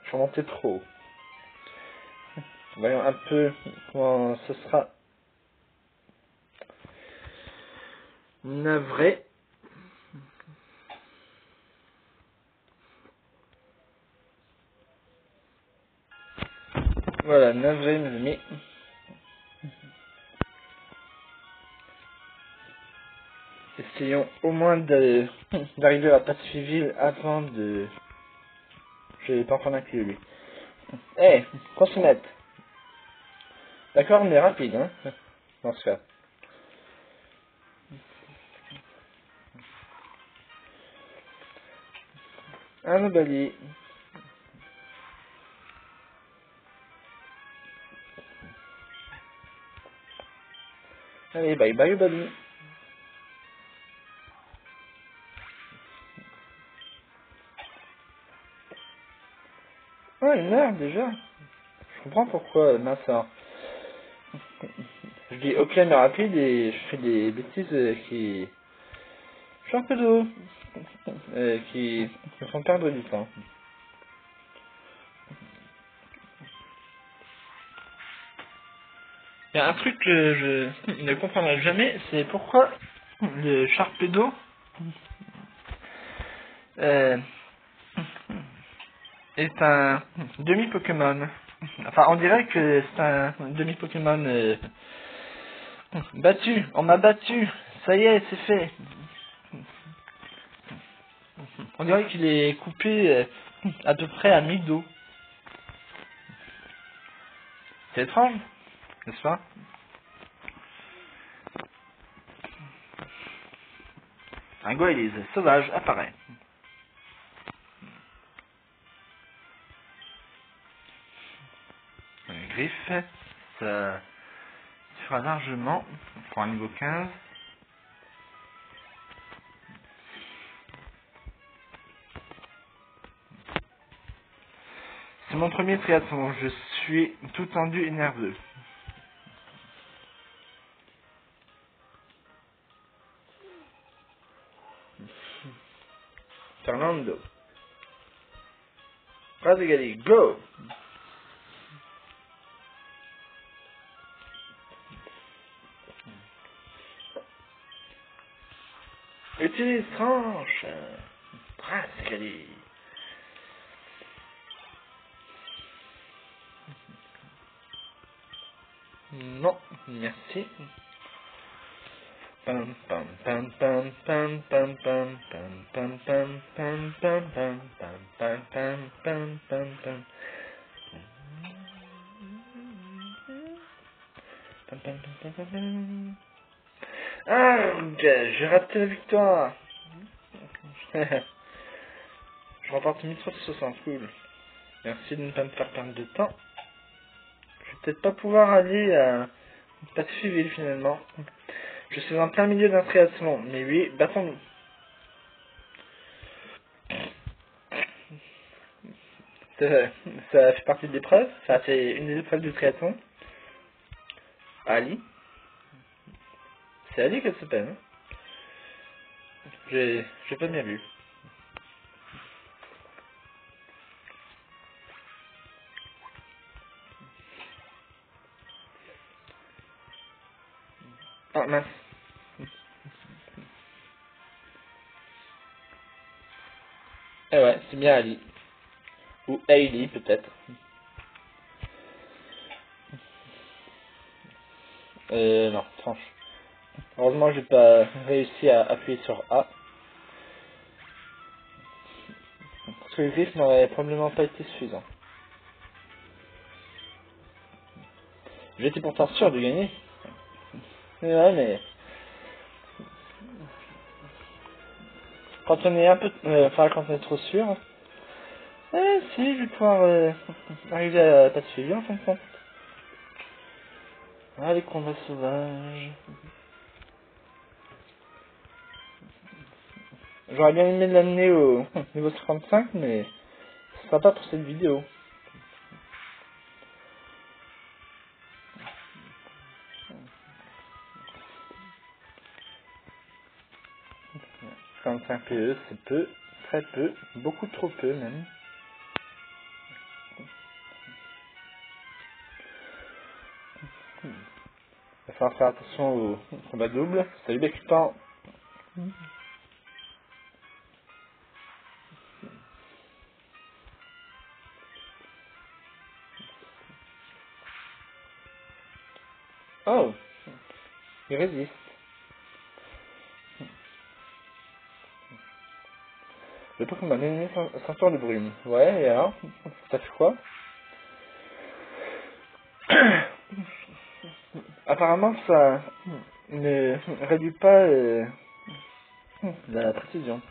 je suis remonté trop haut. Voyons un peu comment ce sera. Navré. Voilà, navré, mes amis. Essayons au moins d'arriver à Pacifiville avant de... Je n'ai pas encore inclus, lui. Eh, hey, qu'on se mette. D'accord, on est rapide, hein, dans ce cas. Un Nobali. Allez, bye bye, Nobali. Oh, il meurt déjà. Je comprends pourquoi, mince. Je dis ok mais rapide et je fais des bêtises qui... Je suis un peu d'eau. Qui me font perdre du temps. Il y a un truc que je ne comprendrai jamais, c'est pourquoi le Sharpedo est un demi-Pokémon. Enfin, on dirait que c'est un demi-Pokémon battu. On m'a battu. Ça y est, c'est fait. On dirait qu'il est coupé à peu près à mi-dos. C'est étrange, n'est-ce pas? Un goélise sauvage apparaît. Une griffe, ça fera largement pour un niveau 15. C'est mon premier triathlon, je suis tout tendu et nerveux. Fernando. Phrase égalité, go! Utilise tranche. Phrase égalité. Non, merci. Pam pam pam pam pam pam pam pam pam pam pam pam pam pam pam pam pam pam. Arg, j'ai raté la victoire. Je remporte 1360, cool. Merci de ne pas me faire perdre de temps. Je vais peut-être pas pouvoir aller à Pacifique finalement. Je suis en plein milieu d'un triathlon, mais oui, battons-nous. Ça fait partie de l'épreuve, enfin c'est une des épreuves du triathlon. Ali. C'est Ali qu'elle s'appelle, hein. J'ai pas bien vu. Ah mince. Eh ouais, c'est bien Ali. Ou Hailey peut-être. Non, tranche. Heureusement j'ai pas réussi à appuyer sur A. Parce que le griffe n'aurait probablement pas été suffisant. J'étais pourtant sûr de gagner. Ouais, mais quand on est un peu, enfin quand on est trop sûr, si, je vais pouvoir arriver à pas te suivre en fin de compte. Ah, les combats sauvages. J'aurais bien aimé l'amener au niveau 55, mais ce sera pas pour cette vidéo. « 55 PE, c'est peu, très peu, beaucoup trop peu même. Il va falloir faire attention au combat double. Salut Bécutan. Oh, il résiste. Le Pokémon ennemi ceinture de brume. Ouais, et alors ça fait quoi? Apparemment, ça ne réduit pas la précision.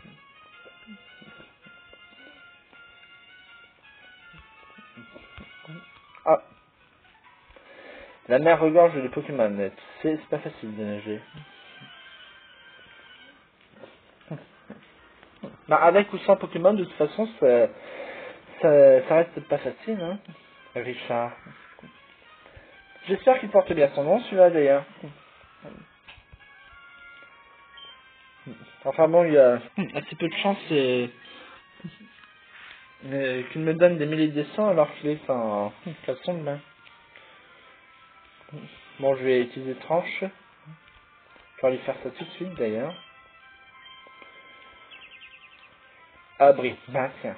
Ah, la mer regorge de Pokémon. C'est pas facile de nager. Bah, avec ou sans Pokémon, de toute façon, ça reste pas facile, hein, Richard. J'espère qu'il porte bien son nom, celui-là, d'ailleurs. Enfin bon, il y a assez peu de chance qu'il me donne des milliers de dessins alors qu'il est en caleçon de bain. Bon, je vais utiliser tranche. Je vais lui faire ça tout de suite d'ailleurs. Abri, maintien.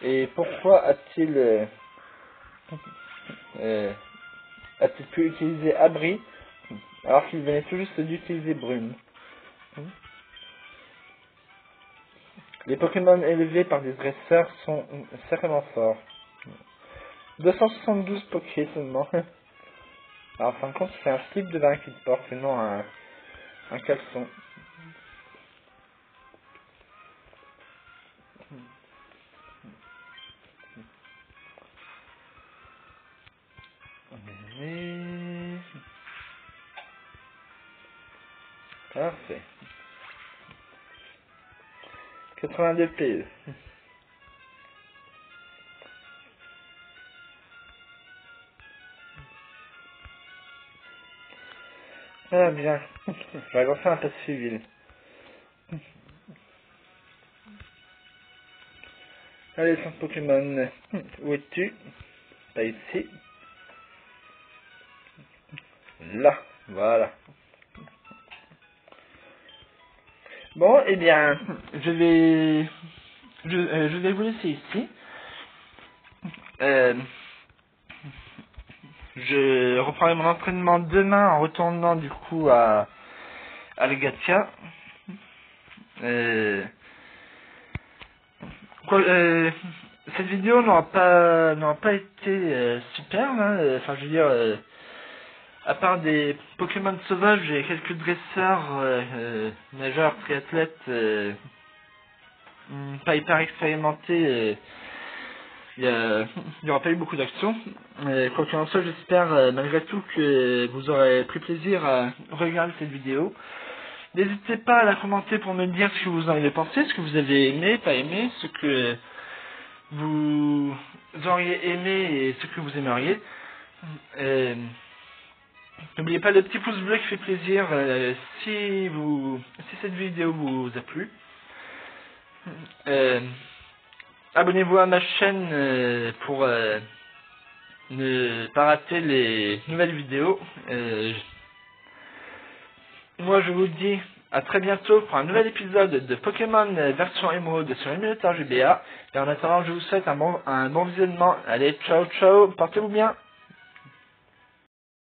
Et pourquoi a-t-il pu utiliser abri alors qu'il venait tout juste d'utiliser brume? Les Pokémon élevés par des dresseurs sont sacrément forts. 272 Poké seulement. Alors, en fin de compte, c'est un slip de bain qu'il porte, et non un caleçon. Parfait. 82 PE. Ah bien. Je vais refaire un passe civil. Allez, son Pokémon. Où es-tu? Pas ici. Là. Voilà. Bon, eh bien, je vais vous laisser ici. Je reprendrai mon entraînement demain en retournant du coup à Legatia. Cette vidéo n'aura pas été superbe, hein. Enfin, je veux dire, à part des Pokémon sauvages et quelques dresseurs, nageurs, triathlètes, pas hyper expérimentés, il n'y aura pas eu beaucoup d'actions. Quoi qu'il en soit, j'espère malgré tout que vous aurez pris plaisir à regarder cette vidéo. N'hésitez pas à la commenter pour me dire ce que vous en avez pensé, ce que vous avez aimé, pas aimé, ce que vous auriez aimé et ce que vous aimeriez. N'oubliez pas le petit pouce bleu qui fait plaisir si cette vidéo vous a plu. Abonnez-vous à ma chaîne pour ne pas rater les nouvelles vidéos. Moi je vous dis à très bientôt pour un nouvel épisode de Pokémon version émeraude sur Émulateur GBA. Et en attendant, je vous souhaite un bon visionnement. Allez, ciao ciao, portez-vous bien.